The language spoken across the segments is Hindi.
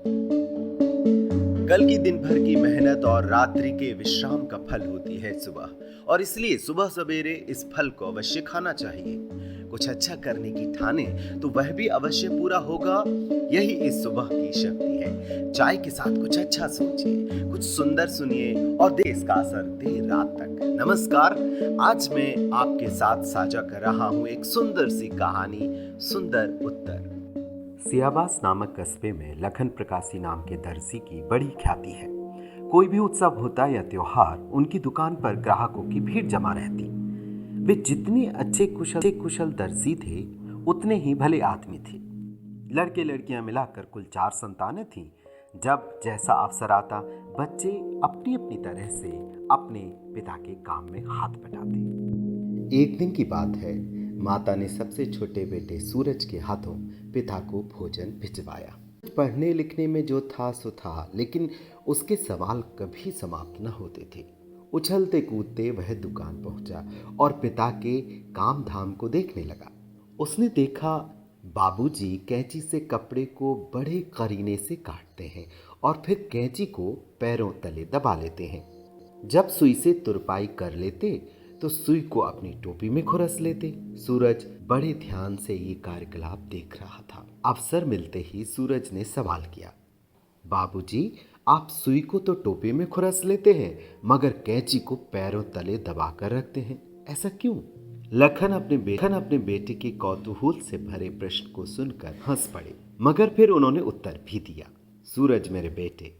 कल की दिन भर की मेहनत और रात्रि के विश्राम का फल होती है सुबह, और इसलिए सुबह सवेरे इस फल को अवश्य खाना चाहिए। कुछ अच्छा करने की ठाने तो वह भी अवश्य पूरा होगा। यही इस सुबह की शक्ति है। चाय के साथ कुछ अच्छा सोचिए, कुछ सुंदर सुनिए और दे इसका असर देर रात तक। नमस्कार, आज मैं आपके साथ साझा कर रहा हूँ एक सुंदर सी कहानी, सुंदर उत्तर। सियाबास नामक कस्बे में लखन प्रकाशी नाम के दर्जी की बड़ी ख्याति है। कोई भी उत्सव होता या त्योहार, उनकी दुकान पर ग्राहकों की भीड़ जमा रहती। वे जितने अच्छे कुशल दर्जी थे, उतने ही भले आदमी थे। लड़के लड़कियां मिलाकर कुल 4 संतानें थीं। जब जैसा अवसर आता, बच्चे अपनी अपनी तरह से अपने पिता के काम में हाथ बटाते। एक दिन की बात है, माता ने सबसे छोटे बेटे सूरज के हाथों पिता को भोजन भिजवाया। पढ़ने लिखने में जो था सो था, लेकिन उसके सवाल कभी समाप्त न होते थे। उछलते कूदते वह दुकान पहुंचा और पिता के काम धाम को देखने लगा। उसने देखा, बाबूजी कैंची से कपड़े को बड़े करीने से काटते हैं और फिर कैंची को पैरों तले दबा लेते हैं। जब सुई से तुरपाई कर लेते तो सुई को अपनी टोपी में खुरस लेते। सूरज बड़े ध्यान से ये कार्यकलाप देख रहा था। अवसर मिलते ही सूरज ने सवाल किया, बाबूजी, आप सुई को तो टोपी में खुरस लेते हैं, मगर कैंची को पैरों तले दबा कर रखते हैं, ऐसा क्यों? लखन अपने बेटे के कौतूहल से भरे प्रश्न को सुनकर हंस पड़े, मगर फिर उन्होंने उत्तर भी दिया, सूरज मेरे बेटे,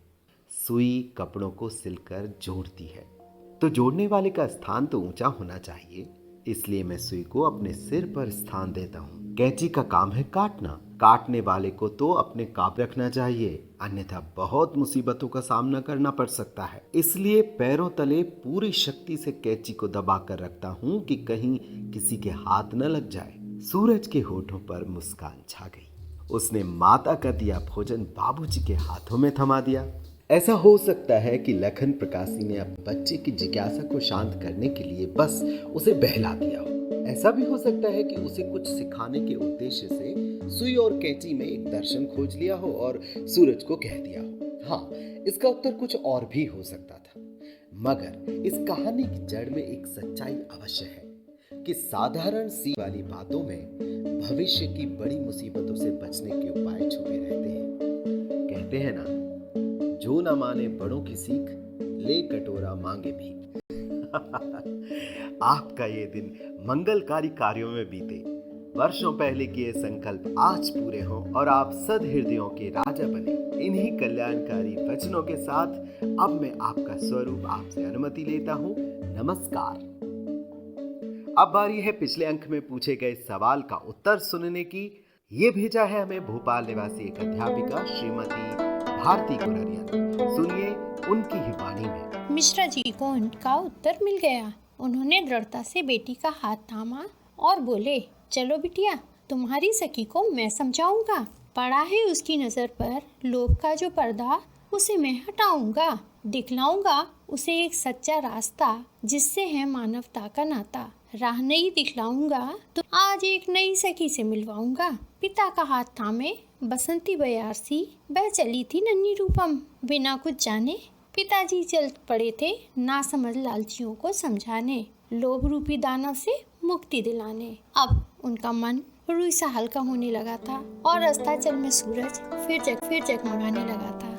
सुई कपड़ों को सिलकर जोड़ती है, तो जोड़ने वाले का स्थान तो ऊंचा होना चाहिए, इसलिए मैं सुई को अपने सिर पर स्थान देता हूँ। कैंची का काम है काटना, काटने वाले को तो अपने काबू रखना चाहिए, अन्यथा बहुत मुसीबतों का सामना करना पड़ सकता है। इसलिए पैरों तले पूरी शक्ति से कैंची को दबा कर रखता हूँ कि कहीं किसी के हाथ न लग जाए। सूरज के होठों पर मुस्कान छा गई। उसने माता का दिया भोजन बाबूजी के हाथों में थमा दिया। ऐसा हो सकता है कि लखन प्रकाशी ने अपने बच्चे की जिज्ञासा को शांत करने के लिए बस उसे बहला दिया हो। ऐसा भी हो सकता है कि उसे कुछ सिखाने के उद्देश्य से सुई और कैंची में एक दर्शन खोज लिया हो और सूरज को कह दिया हो। हाँ, इसका उत्तर कुछ और भी हो सकता था, मगर इस कहानी की जड़ में एक सच्चाई अवश्य है कि साधारण सी वाली बातों में भविष्य की बड़ी मुसीबतों से बचने के उपाय छुपे रहते हैं। कहते हैं ना, जो ना माने बड़ों की सीख, ले कटोरा मांगे भी। आपका ये दिन मंगलकारी कार्यों में बीते, वर्षों पहले किए संकल्प आज पूरे हों और आप सद्हृदयों के राजा बने। इन्हीं कल्याणकारी वचनों के साथ अब मैं आपका स्वरूप आपसे अनुमति लेता हूँ। नमस्कार। अब बारी है पिछले अंक में पूछे गए सवाल का उत्तर सुनने की। ये भेजा है हमें भोपाल निवासी एक अध्यापिका श्रीमती भारती गुररिया ने। सुनिए उनकी ही वाणी में। मिश्रा जी को उनका उत्तर मिल गया। उन्होंने दृढ़ता से बेटी का हाथ थामा और बोले, चलो बिटिया, तुम्हारी सखी को मैं समझाऊंगा। पड़ा है उसकी नजर पर लोभ का जो पर्दा, उसे मैं हटाऊंगा। दिखलाऊंगा उसे एक सच्चा रास्ता, जिससे है मानवता का नाता। राह नहीं दिखलाऊंगा तो आज एक नई सखी से मिलवाऊंगा। पिता का हाथ थामे बसंती बयारसी, वह चली थी नन्ही रूपम। बिना कुछ जाने पिताजी चल पड़े थे नासमझ लालचियों को समझाने, लोभ रूपी दानव से मुक्ति दिलाने। अब उनका मन रुई सा हल्का होने लगा था और अस्ताचल में सूरज फिर जगमगाने लगा था।